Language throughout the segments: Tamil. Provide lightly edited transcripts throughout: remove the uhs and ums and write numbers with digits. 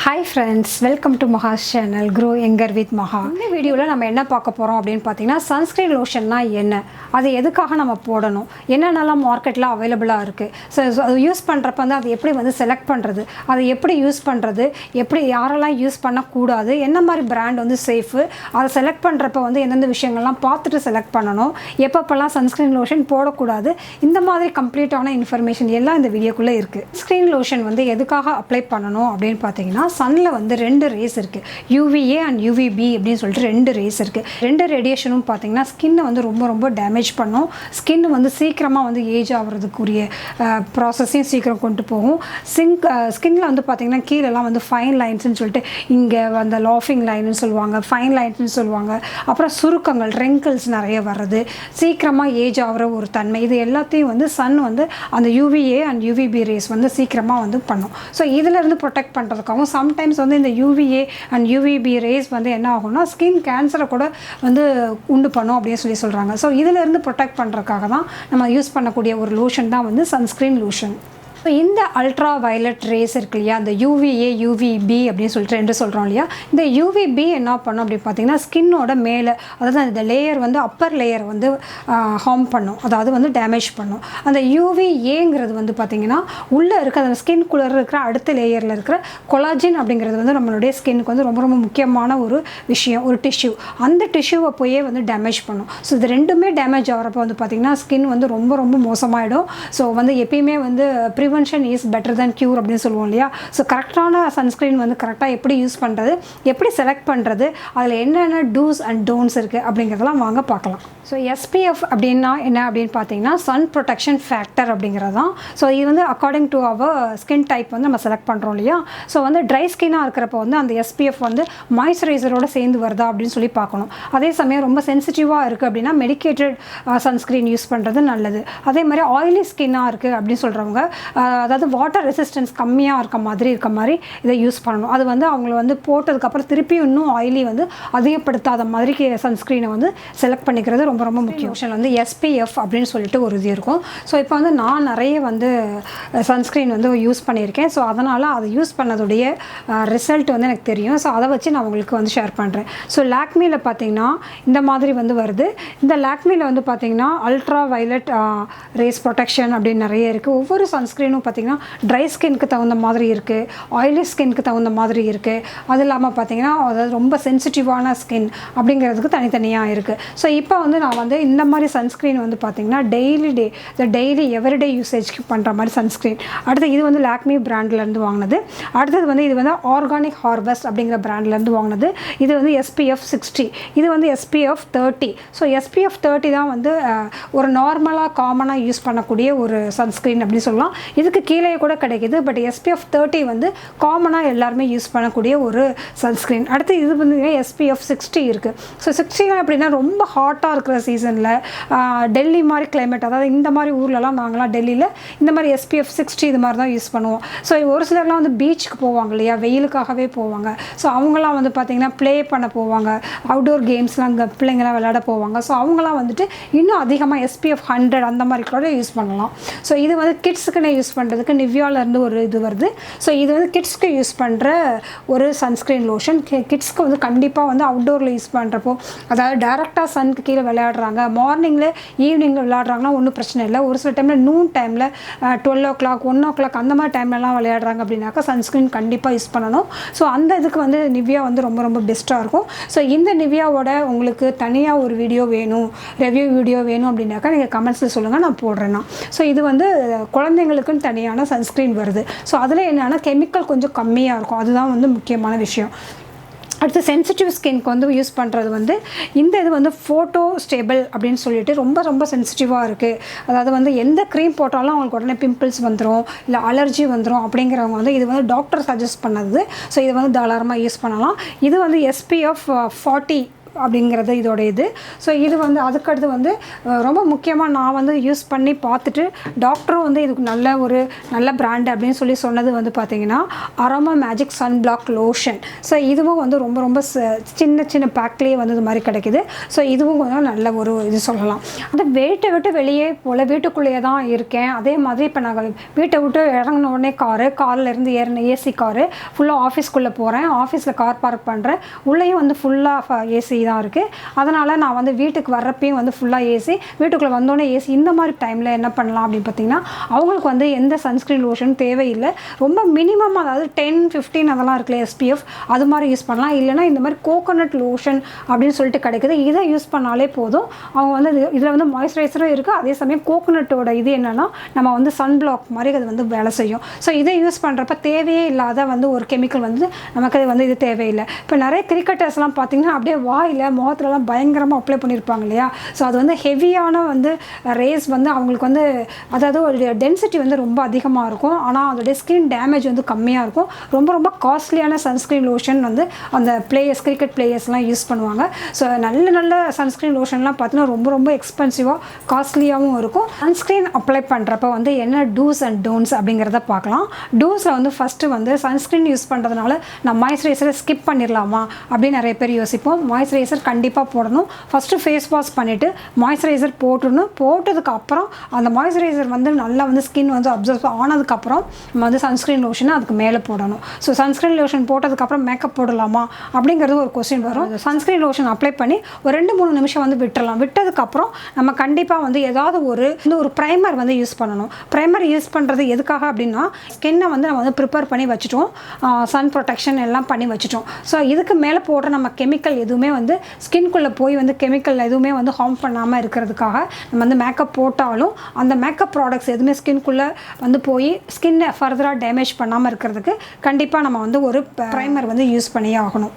Hi friends, welcome to MAHA's channel Grow Younger with MAHA. இந்த வீடியோவில் நம்ம என்ன பார்க்க போகிறோம் அப்படின்னு பார்த்தீங்கன்னா சன்ஸ்க்ரீன் லோஷன்னா என்ன, அது எதுக்காக நம்ம போடணும், என்னென்னலாம் மார்க்கெட்டில் அவைலபிளாக இருக்குது, ஸோ அது யூஸ் பண்ணுறப்ப வந்து அது எப்படி வந்து செலக்ட் பண்ணுறது, அதை எப்படி யூஸ் பண்ணுறது, எப்படி யாரெல்லாம் யூஸ் பண்ணக்கூடாது, என்ன மாதிரி பிராண்ட் வந்து சேஃபு, அதை செலக்ட் பண்ணுறப்ப வந்து எந்தெந்த விஷயங்கள்லாம் பார்த்துட்டு செலக்ட் பண்ணணும், எப்பப்பெல்லாம் சன்ஸ்க்ரீன் லோஷன் போடக்கூடாது, இந்த மாதிரி கம்ப்ளீட்டான இன்ஃபர்மேஷன் எல்லாம் இந்த வீடியோக்குள்ளே இருக்குது. ஸ்க்ரீன் லோஷன் வந்து எதுக்காக அப்ளை பண்ணணும் அப்படின்னு பார்த்தீங்கன்னா சன்னில் வந்து ரெண்டு ரேஸ் இருக்குது, யூவிஏ அண்ட் யூவிபி அப்படின்னு சொல்லிட்டு ரெண்டு ரேஸ் இருக்குது. ரெண்டு ரேடியேஷனும் பார்த்தீங்கன்னா ஸ்கின்னை வந்து ரொம்ப டேமேஜ் பண்ணும். ஸ்கின் வந்து சீக்கிரமாக வந்து ஏஜ் ஆகிறதுக்குரிய ப்ராசஸையும் சீக்கிரம் கொண்டு போகும். ஸ்கின்னில் வந்து பார்த்திங்கன்னா கீழெல்லாம் வந்து ஃபைன் லைன்ஸ்னு சொல்லிட்டு இங்கே அந்த லாஃபிங் லைன்னு சொல்லுவாங்க, ஃபைன் லைன்ஸ்னு சொல்லுவாங்க, அப்புறம் சுருக்கங்கள் wrinkles நிறைய வர்றது, சீக்கிரமாக ஏஜ் ஆகிற ஒரு தன்மை, இது எல்லாத்தையும் வந்து சன் வந்து அந்த யூவிஏ அண்ட் யூவிபி ரேஸ் வந்து சீக்கிரமாக வந்து பண்ணும். ஸோ இதிலேருந்து ப்ரொடெக்ட் பண்ணுறதுக்காகவும் சம்டைம்ஸ் வந்து இந்த யூவிஏ அண்ட் யூவிபி ரேஸ் வந்து என்ன ஆகும்னா ஸ்கின் கேன்சரை கூட வந்து உண்டு பண்ணும் அப்படின்னு சொல்கிறாங்க. ஸோ இதிலேருந்து ப்ரொடெக்ட் பண்ணுறதுக்காக தான் நம்ம யூஸ் பண்ணக்கூடிய ஒரு லோஷன் தான் வந்து சன்ஸ்க்ரீன் லோஷன். ஸோ இந்த அல்ட்ரா வயலட் ரேஸ் இருக்கு இல்லையா, அந்த யூவிஏ யூவிபி அப்படின்னு சொல்லிட்டு ரெண்டு சொல்கிறோம் இல்லையா, இந்த யூவிபி என்ன பண்ணும் அப்படின்னு பார்த்தீங்கன்னா ஸ்கின்னோட மேலே, அதாவது அந்த லேயர் வந்து அப்பர் லேயர் வந்து ஹார்ம் பண்ணும், அதாவது வந்து டேமேஜ் பண்ணும். அந்த யூவிஏங்கிறது வந்து பார்த்திங்கன்னா உள்ளே இருக்க அந்த ஸ்கின்குள்ளே இருக்கிற அடுத்த லேயரில் இருக்கிற கொலாஜின் அப்படிங்கிறது வந்து நம்மளுடைய ஸ்கின்னுக்கு வந்து ரொம்ப முக்கியமான ஒரு விஷயம், ஒரு டிஷ்யூ. அந்த டிஷ்யூவை போயே வந்து டேமேஜ் பண்ணும். ஸோ இது ரெண்டுமே டேமேஜ் ஆகிறப்போ வந்து பார்த்திங்கன்னா ஸ்கின் வந்து ரொம்ப மோசமாயிடும். ஸோ வந்து எப்பயுமே வந்து prevention is better than cure அப்படின்னு சொல்லுவோம் இல்லையா. ஸோ கரெக்டான சன்ஸ்க்ரீன் வந்து கரெக்டாக எப்படி யூஸ் பண்ணுறது, எப்படி செலக்ட் பண்ணுறது, அதில் என்னென்ன டூஸ் அண்ட் டோன்ட்ஸ் இருக்குது அப்படிங்கிறதெல்லாம் வாங்க பார்க்கலாம். ஸோ எஸ்பிஎஃப் அப்படின்னா என்ன அப்படின்னு பார்த்தீங்கன்னா சன் ப்ரொடெக்ஷன் ஃபேக்டர் அப்படிங்கிறது தான். ஸோ இது வந்து அக்கார்டிங் டு அவர் ஸ்கின் டைப் வந்து நம்ம செலக்ட் பண்ணுறோம் இல்லையா. ஸோ வந்து ட்ரை ஸ்கின்னாக இருக்கிறப்ப வந்து அந்த எஸ்பிஎஃப் வந்து மாய்ஸ்சரைசரோடு சேர்ந்து வருதா அப்படின்னு சொல்லி பார்க்கணும். அதே சமயம் ரொம்ப சென்சிட்டிவாக இருக்குது அப்படின்னா மெடிக்கேட்டட் சன்ஸ்க்ரீன் யூஸ் பண்ணுறது நல்லது. அதே மாதிரி ஆயிலி ஸ்கின்னாக இருக்குது அப்படின்னு சொல்கிறவங்க, அதாவது வாட்டர் ரெசிஸ்டன்ஸ் கம்மியாக இருக்க மாதிரி இதை யூஸ் பண்ணணும். அது வந்து அவங்கள வந்து போட்டதுக்கப்புறம் திருப்பி இன்னும் ஆயிலி வந்து அதிகப்படுத்தாத மாதிரி சன்ஸ்க்ரீனை வந்து செலக்ட் பண்ணிக்கிறது ரொம்ப முக்கியம். ஆப்ஷன் வந்து எஸ்பிஎஃப் அப்படின்னு சொல்லிட்டு ஒரு இது இருக்கும். ஸோ இப்போ வந்து நான் நிறைய வந்து சன்ஸ்க்ரீன் வந்து யூஸ் பண்ணியிருக்கேன். ஸோ அதனால் அதை யூஸ் பண்ணதுடைய ரிசல்ட் வந்து எனக்கு தெரியும். ஸோ அதை வச்சு நான் உங்களுக்கு வந்து ஷேர் பண்ணுறேன். ஸோ லாக்மியில் பார்த்தீங்கன்னா இந்த மாதிரி வந்து வருது. இந்த லாக்மியில் வந்து பார்த்தீங்கன்னா அல்ட்ரா வயலட் ரேஸ் ப்ரொடெக்ஷன் அப்படின்னு நிறைய இருக்குது. ஒவ்வொரு சன்ஸ்க்ரீனும் பார்த்திங்கன்னா ட்ரை ஸ்கின்க்கு தகுந்த மாதிரி இருக்குது, ஆயிலி ஸ்கின்க்கு தகுந்த மாதிரி இருக்குது. அது இல்லாமல் பார்த்திங்கன்னா அதாவது ரொம்ப சென்சிட்டிவான ஸ்கின் அப்படிங்கிறதுக்கு தனித்தனியாக இருக்குது. ஸோ இப்போ வந்து நான் வந்து இந்த மாதிரி சன்ஸ்க்ரீன் வந்து பார்த்திங்கன்னா டெய்லி எவ்ரிடே யூசேஜ்க்கு பண்ணுற மாதிரி சன்ஸ்க்ரீன். அடுத்து இது வந்து லாக்மி பிராண்ட்லேருந்து வாங்கினது. அடுத்தது வந்து இது வந்து ஆர்கானிக் ஹார்வெஸ்ட் அப்படிங்கிற பிராண்ட்லேருந்து வாங்கினது. இது வந்து SPF 60, இது வந்து SPF 30. ஸோ SPF 30 தான் வந்து ஒரு நார்மலாக காமனாக யூஸ் பண்ணக்கூடிய ஒரு சன்ஸ்க்ரீன் அப்படின்னு சொல்லலாம். இதுக்கு கீழே கூட கிடைக்கிது. பட் SPF 30 வந்து காமனாக எல்லாருமே யூஸ் பண்ணக்கூடிய ஒரு சன்ஸ்க்ரீன். அடுத்து இது வந்து SPF 60 இருக்குது. ஸோ 60 அப்படின்னா ரொம்ப ஹாட்டாக இருக்கிற சீசனில் டெல்லி மாதிரி கிளைமேட், அதாவது இந்த மாதிரி ஊர்லலாம் நாங்களாம் டெல்லியில் இந்த மாதிரி SPF 60 இது மாதிரி தான் யூஸ் பண்ணுவோம். ஸோ ஒரு சிலர்லாம் வந்து பீச்சுக்கு போவாங்க இல்லையா, வெயிலுக்காகவே போவாங்க. ஸோ அவங்களாம் வந்து பார்த்திங்கன்னா ப்ளே பண்ண போவாங்க, அவுட்டோர் கேம்ஸ்லாம் அங்கே பிள்ளைங்களாம் விளையாட போவாங்க. ஸோ அவங்களாம் வந்துட்டு இன்னும் அதிகமாக SPF 100 அந்த மாதிரி கூட யூஸ் பண்ணலாம். ஸோ இது வந்து கிட்ஸுக்குன்னு யூஸ் பண்ணுறதுக்கு நிவ்யாவிலேருந்து ஒரு இது வருது. ஸோ இது வந்து கிட்ஸ்க்கு யூஸ் பண்ணுற ஒரு சன்ஸ்க்ரீன் லோஷன். கிட்ஸ்க்கு வந்து கண்டிப்பாக வந்து அவுட்டோரில் யூஸ் பண்ணுறப்போ, அதாவது டேரெக்டாக சனுக்கு கீழே விளையாடுறாங்க, மார்னிங்கில் ஈவினிங்கில் விளையாடுறாங்கன்னா ஒன்றும் பிரச்சனை இல்லை. ஒரு சில டைமில் நூன் டைமில் 12 o'clock 1 o'clock அந்த மாதிரி டைம்லலாம் விளையாடுறாங்க அப்படின்னாக்கா சன்ஸ்க்ரீன் கண்டிப்பாக யூஸ் பண்ணணும். ஸோ அந்த இதுக்கு வந்து நிவ்யா வந்து ரொம்ப பெஸ்ட்டாக இருக்கும். ஸோ இந்த நிவ்யாவோட உங்களுக்கு தனியாக ஒரு வீடியோ வேணும், ரிவ்யூ வீடியோ வேணும் அப்படின்னாக்கா நீங்கள் கமெண்ட்ஸில் சொல்லுங்கள், நான் போடுறேன்னா. ஸோ இது வந்து குழந்தைங்களுக்குன்னு தனியான சன்ஸ்க்ரீன் வருது. ஸோ அதில் என்னென்னா கெமிக்கல் கொஞ்சம் கம்மியாக இருக்கும், அதுதான் வந்து முக்கியமான விஷயம். அடுத்து சென்சிட்டிவ் ஸ்கின்க்கு வந்து யூஸ் பண்ணுறது வந்து இந்த இது வந்து ஃபோட்டோ ஸ்டேபிள் அப்படின்னு சொல்லிட்டு ரொம்ப சென்சிட்டிவாக இருக்குது. அதாவது வந்து எந்த க்ரீம் போட்டாலும் அவங்களுக்கு உடனே பிம்பிள்ஸ் வந்துடும், இல்லை அலர்ஜி வந்துடும் அப்படிங்கிறவங்க வந்து இது வந்து டாக்டர் சஜஸ்ட் பண்ணது. ஸோ இது வந்து தாராளமாக யூஸ் பண்ணலாம். இது வந்து SPF 40 அப்படிங்கிறது இதோட இது. ஸோ இது வந்து அதுக்கடுத்து வந்து ரொம்ப முக்கியமாக நான் வந்து யூஸ் பண்ணி பார்த்துட்டு டாக்டரும் வந்து இதுக்கு நல்ல பிராண்ட் அப்படின்னு சொல்லி சொன்னது வந்து பார்த்திங்கன்னா aroma magic sun block lotion. So இதுவும் வந்து ரொம்ப ரொம்ப சின்ன பேக்லேயே வந்து இது மாதிரி கிடைக்கிது. ஸோ இதுவும் கொஞ்சம் நல்ல ஒரு இது சொல்லலாம். அந்த வீட்டை விட்டு வெளியே போல் வீட்டுக்குள்ளேயே தான் இருக்கேன். அதே மாதிரி இப்போ நாங்கள் வீட்டை விட்டு இறங்கின உடனே கார்லேருந்து ஏறின ஏசி காரு ஃபுல்லாக ஆஃபீஸ்க்குள்ளே போகிறேன். ஆஃபீஸில் கார் பார்க் பண்ணுறேன். உள்ளேயும் வந்து ஃபுல்லாக ஏசி தான் இருக்குது. அதனால் நான் வந்து வீட்டுக்கு வர்றப்பையும் வந்து ஃபுல்லாக ஏசி, வீட்டுக்குள்ளே வந்தோடனே ஏசி. இந்த மாதிரி டைமில் என்ன பண்ணலாம் அப்படின்னு பார்த்தீங்கன்னா அவங்களுக்கு வந்து எந்த சன்ஸ்க்ரீன் லோஷனும் தேவையில்லை. ரொம்ப மினிமம், அதாவது 10-15 அதெல்லாம் இருக்குல்ல SPF, அது மாதிரி யூஸ் பண்ணலாம். இல்லைனா இந்த மாதிரி கோகோனட் லோஷன் அப்படின்னு சொல்லிட்டு கிடைக்குது. இதை யூஸ் பண்ணாலே போதும். அவங்க வந்து இதில் வந்து மாய்ஸ்சரைசரும் இருக்குது. அதே சமயம் கோகோனட்டோட இது என்னென்னா நம்ம வந்து சன் பிளாக் மாதிரி அது வந்து வேலை செய்யும். ஸோ இதை யூஸ் பண்ணுறப்ப தேவையே இல்லாத வந்து ஒரு கெமிக்கல் வந்து நமக்கு அது வந்து இது தேவையில்லை. இப்போ நிறைய கிரிக்கெட்டர்ஸ்லாம் பார்த்திங்கன்னா அப்படியே வாயில் முகத்துலலாம் பயங்கரமாக அப்ளை பண்ணியிருப்பாங்க இல்லையா. ஸோ அது வந்து ஹெவியான வந்து ரேஸ் வந்து அவங்களுக்கு வந்து அதாவது ஒரு டென்சிட்டி வந்து ரொம்ப அதிகமாக இருக்கும். ஆனால் அதோடைய ஸ்கின் டேமேஜ் வந்து கம்மியாக இருக்கும். ரொம்ப ரொம்ப காஸ்ட்லியான சன்ஸ்க்ரீன் லோஷன் வந்து அந்த கிரிக்கெட் பிளேயர்ஸ்லாம் யூஸ் பண்ணுவாங்க. ஸோ நல்ல சன்ஸ்க்ரீன் லோஷன்லாம் பார்த்தீங்கன்னா ரொம்ப ரொம்ப எக்ஸ்பென்சிவாக காஸ்ட்லியாகவும் இருக்கும். சன்ஸ்க்ரீன் அப்ளை பண்ணுறப்ப வந்து என்ன டூஸ் அண்ட் டோன்ட்ஸ் அப்படிங்கிறத பார்க்கலாம். டூஸில் வந்து ஃபஸ்ட்டு வந்து சன்ஸ்க்ரீன் யூஸ் பண்ணுறதுனால நான் மாய்ஸ்சரைசரை ஸ்கிப் பண்ணிடலாமா அப்படின்னு நிறைய பேர் யோசிப்போம். மாய்ஸ்சரைசர் கண்டிப்பாக போடணும். ஃபஸ்ட்டு ஃபேஸ் வாஷ் பண்ணிவிட்டு மாய்ஸ்சரைசர் போட்டுடணும். போட்டதுக்கப்புறம் அந்த மாய்ஸ்சரைசர் வந்து நல்லா வந்து ஸ்கின் வந்து அப்சர்வ் ஆனதுக்கப்புறம் நம்ம வந்து சன்ஸ்க்ரீன் லோஷனை அதுக்கு மேலே போடணும். ஸோ சன்ஸ்க்ரீன் லோஷன் போட்டதுக்கப்புறம் மேக்கப் போடலாமா அப்படிங்கிறது ஒரு கொஸ்டின் வரும். சன்ஸ்க்ரீன் லோஷன் அப்ளை பண்ணி ஒரு 2-3 நிமிஷம் வந்து விட்டுடலாம். விட்டதுக்கப்புறம் நம்ம கண்டிப்பாக வந்து ஏதாவது ஒரு ப்ரைமர் வந்து யூஸ் பண்ணணும். ப்ரைமர் யூஸ் பண்ணுறது எதுக்காக அப்படின்னா ஸ்கின்னை வந்து நம்ம வந்து ப்ரிப்பேர் பண்ணி வச்சுட்டோம், சன் ப்ரொடெக்ஷன் எல்லாம் பண்ணி வச்சுட்டோம். ஸோ இதுக்கு மேலே போடுற நம்ம கெமிக்கல் எதுவுமே வந்து ஸ்கின்குள்ளே போய் வந்து கெமிக்கல் எதுவுமே வந்து ஹார்ம் பண்ணாமல் இருக்கிறதுக்காக நம்ம வந்து மேக்கப் போட்டாலும் அந்த மேக்கப் ப்ராடக்ட்ஸ் எதுவுமே ஸ்கின்குள்ளே வந்து போய் ஸ்கின்னை ஃபர்தராக டேமேஜ் பண்ணாமல் இருக்கிறதுக்கு கண்டிப்பாக நம்ம வந்து ஒரு ப்ரைமர் வந்து யூஸ் பண்ணியே ஆகணும்.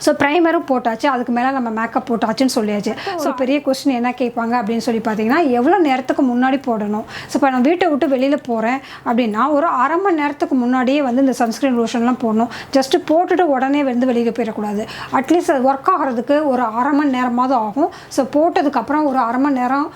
ஸோ ப்ரைமரும் போட்டாச்சு, அதுக்கு மேலே நம்ம மேக்கப் போட்டாச்சுன்னு சொல்லியாச்சு. ஸோ பெரிய கொஸ்டின் என்ன கேட்பாங்க அப்படின்னு சொல்லி பார்த்தீங்கன்னா எவ்வளோ நேரத்துக்கு முன்னாடி போடணும். ஸோ இப்போ நான் வீட்டை விட்டு வெளியில் போகிறேன் அப்படின்னா ஒரு அரை மணி நேரத்துக்கு முன்னாடியே வந்து இந்த சன்ஸ்க்ரீன் லோஷன்லாம் போடணும். ஜஸ்ட்டு போட்டுட்டு உடனே வந்து வெளியில் போயிடக்கூடாது. அட்லீஸ்ட் அது ஒர்க் ஆகிறதுக்கு ஒரு அரை மணி நேரமாவது ஆகும். ஸோ போட்டதுக்கப்புறம் ஒரு அரை மணி நேரம்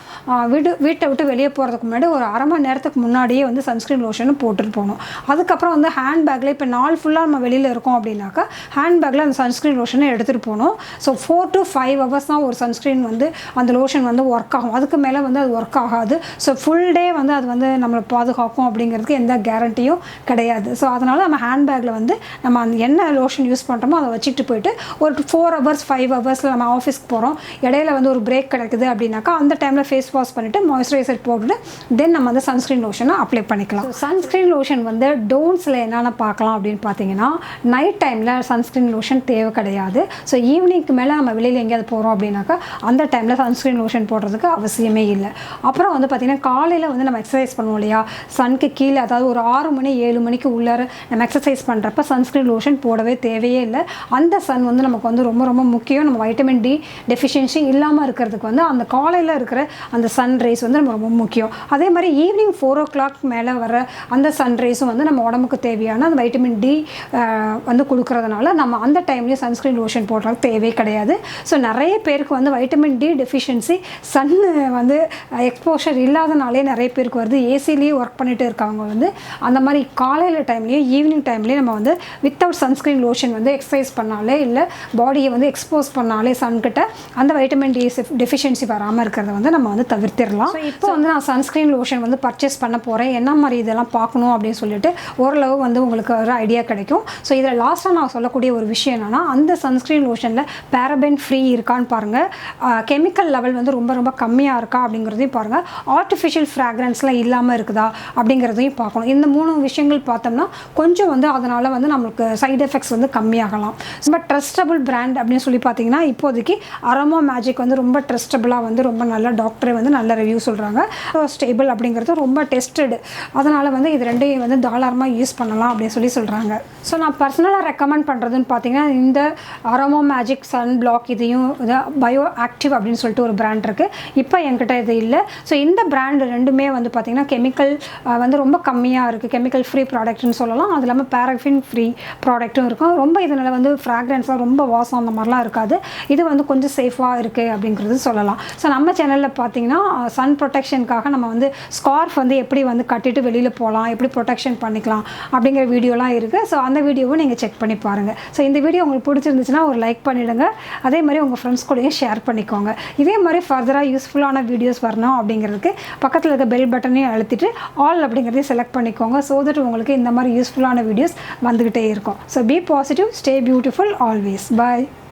வீட்டை விட்டு வெளியே போகிறதுக்கு முன்னாடி ஒரு அரை மணி நேரத்துக்கு முன்னாடியே வந்து சன்ஸ்க்ரீன் லோஷனை போட்டுட்டு போகணும். அதுக்கப்புறம் வந்து ஹேண்ட்பேக்கில் இப்போ நாள் ஃபுல்லாக நம்ம வெளியில் இருக்கோம் அப்படின்னாக்கா ஹேண்ட்பேக்கில் அந்த சன்ஸ்க்ரீன் லோஷனை எடுத்துகிட்டு போகணும். ஸோ 4 to 5 hours தான் ஒரு சன்ஸ்க்ரீன் வந்து அந்த லோஷன் வந்து ஒர்க் ஆகும். அதுக்கு மேலே வந்து அது ஒர்க் ஆகாது. ஸோ ஃபுல் டே வந்து அது வந்து நம்மளை பாதுகாக்கும் அப்படிங்கிறதுக்கு எந்த கேரண்டியும் கிடையாது. ஸோ அதனால் நம்ம ஹேண்ட்பேக்கில் வந்து நம்ம அந்த என்ன லோஷன் யூஸ் பண்ணுறோமோ அதை வச்சுட்டு போயிட்டு ஒரு 4 hours 5 ஹவர்ஸில் நம்ம ஆஃபீஸ்க்கு போகிறோம், இடையில வந்து ஒரு பிரேக் கிடைக்குது அப்படின்னாக்கா அந்த டைமில் ஃபேஸ் வாஷ் பண்ணிவிட்டு மாய்ஸ்சரைசர் போட்டுட்டு தென் நம்ம வந்து சன்ஸ்க்ரீன் லோஷனை அப்ளை பண்ணிக்கலாம். சன்ஸ்க்ரீன் லோஷன் வந்து டோன்ட்ஸில் என்னென்ன பார்க்கலாம் அப்படின்னு பார்த்தீங்கன்னா நைட் டைமில் சன்ஸ்க்ரீன் லோஷன் தேவை கிடையாது. ஸோ ஈவினிங்க்கு மேலே நம்ம வெளியில் எங்கேயாவது போகிறோம் அப்படின்னாக்கா அந்த டைமில் சன்ஸ்க்ரீன் லோஷன் போடுறதுக்கு அவசியமே இல்லை. அப்புறம் வந்து பார்த்திங்கன்னா காலையில் வந்து நம்ம எக்ஸசைஸ் பண்ணுவோம் இல்லையா, சனுக்கு கீழே, அதாவது ஒரு 6 மணி 7 மணிக்கு உள்ளார நம்ம எக்ஸசைஸ் பண்ணுறப்ப சன்ஸ்க்ரீன் லோஷன் போடவே தேவையே இல்லை. அந்த சன் வந்து நமக்கு வந்து ரொம்ப ரொம்ப முக்கியம். நம்ம வைட்டமின் டி டெஃபிஷியன்சி இல்லாமல் இருக்கிறதுக்கு வந்து அந்த காலையில் இருக்கிற அந்த சன் ரேஸ் வந்து நம்ம ரொம்ப முக்கியம். அதே மாதிரி ஈவினிங் 4 o'clock மேலே வர அந்த சன் ரேஸும் வந்து நம்ம உடம்புக்கு தேவையான அந்த வைட்டமின் டி வந்து கொடுக்கறதுனால நம்ம அந்த டைம்லேயும் சன்ஸ்க்ரீன் லோஷன் போடுறது தேவையே கிடையாது. ஸோ நிறைய பேருக்கு வந்து வைட்டமின் டி டெஃபிஷியன்சி சன்னு வந்து எக்ஸ்போஷர் இல்லாதனாலே நிறைய பேருக்கு வருது. ஏசிலேயே ஒர்க் பண்ணிட்டு இருக்கவங்க வந்து அந்த மாதிரி காலையில் டைம்லேயும் ஈவினிங் டைம்லேயும் நம்ம வந்து வித்தவுட் சன்ஸ்க்ரீன் லோஷன் வந்து எக்ஸசைஸ் பண்ணாலே இல்லை பாடியை வந்து எக்ஸ்போஸ் பண்ணாலே சன்கிட்ட அந்த வைட்டமின் டி டெஃபிஷியன்சி வராமல் இருக்கிறத வந்து நம்ம வந்து தவிர்த்திடலாம். ஸோ இப்போ வந்து நான் சன்ஸ்க்ரீன் லோஷன் வந்து பர்ச்சேஸ் பண்ண போகிறேன், என்ன மாதிரி இதெல்லாம் பார்க்கணும் அப்படின்னு சொல்லிட்டு ஓரளவு வந்து உங்களுக்கு ஒரு ஐடியா கிடைக்கும். ஸோ இதில் லாஸ்ட்டாக நான் சொல்லக்கூடிய ஒரு விஷயம் என்னென்னா அந்த சன்ஸ்க்ரீன் லோஷனில் பேரபென் ஃப்ரீ இருக்கான்னு பாருங்கள், கெமிக்கல் லெவல் வந்து ரொம்ப ரொம்ப கம்மியாக இருக்கா அப்படிங்கிறதையும் பாருங்கள், ஆர்டிஃபிஷியல் ஃப்ராக்ரன்ஸ்லாம் இல்லாமல் இருக்குதா அப்படிங்கிறதையும் பார்க்கணும். இந்த 3 விஷயங்கள் பார்த்தோம்னா கொஞ்சம் வந்து அதனால் வந்து நம்மளுக்கு சைடு எஃபெக்ட்ஸ் வந்து கம்மியாகலாம். ரொம்ப ட்ரஸ்டபுள் பிராண்ட் அப்படின்னு சொல்லி பார்த்தீங்கன்னா இப்போதைக்கு அரோமா மேஜிக் வந்து ரொம்ப ட்ரஸ்டபுளாக வந்து ரொம்ப நல்ல டாக்டரே வந்து நல்ல ரிவ்யூ சொல்கிறாங்க. ஸ்டேபிள் அப்படிங்கிறது ரொம்ப டெஸ்டடு, அதனால் வந்து இது ரெண்டையும் வந்து தாராளமாக யூஸ் பண்ணலாம் அப்படின்னு சொல்லி சொல்கிறாங்க. ஸோ நான் பர்சனலாக ரெக்கமெண்ட் பண்ணுறதுன்னு பார்த்தீங்கன்னா இந்த அரோமா மேஜிக் சன் பிளாக் இதையும் பயோ ஆக்டிவ் அப்படின்னு சொல்லிட்டு ஒரு பிராண்ட் இருக்குது. இப்போ என்கிட்ட இது இல்லை. ஸோ இந்த பிராண்ட் ரெண்டுமே வந்து பார்த்திங்கன்னா கெமிக்கல் வந்து ரொம்ப கம்மியாக இருக்குது. கெமிக்கல் ஃப்ரீ ப்ராடக்ட்னு சொல்லலாம். அது இல்லாமல் பேராஃபின் ஃப்ரீ ப்ராடக்ட்டும் இருக்கும். ரொம்ப இதனால் வந்து ஃப்ராக்ரன்ஸாக ரொம்ப வாசம் அந்த மாதிரிலாம் இருக்காது. இது வந்து கொஞ்சம் சேஃபாக இருக்குது அப்படிங்கிறது சொல்லலாம். ஸோ நம்ம சேனலில் பார்த்திங்கன்னா சன் ப்ரொடெக்ஷனுக்காக நம்ம வந்து ஸ்கார்ஃப் வந்து எப்படி வந்து கட்டிட்டு வெளியில் போகலாம், எப்படி ப்ரொடெக்ஷன் பண்ணிக்கலாம் அப்படிங்கிற வீடியோலாம் இருக்குது. ஸோ அந்த வீடியோவும் நீங்கள் செக் பண்ணி பாருங்கள். ஸோ இந்த வீடியோ உங்களுக்கு பிடிச்சிருந்துச்சுன்னா ஒரு லைக் பண்ணிவிடுங்க. அதே மாதிரி உங்கள் ஃப்ரெண்ட்ஸ் கூடயும் ஷேர் பண்ணிக்கோங்க. இதே மாதிரி ஃபர்தராக யூஸ்ஃபுல்லான வீடியோஸ் வரணும் அப்படிங்கிறதுக்கு பக்கத்தில் இருக்க பெல் பட்டனையும் அழுத்திட்டு ஆல் அப்படிங்கிறதையும் செலக்ட் பண்ணிக்கோங்க. ஸோ தட் உங்களுக்கு இந்த மாதிரி யூஸ்ஃபுல்லான வீடியோஸ் வந்துக்கிட்டே இருக்கும். So be positive, stay beautiful always. Bye.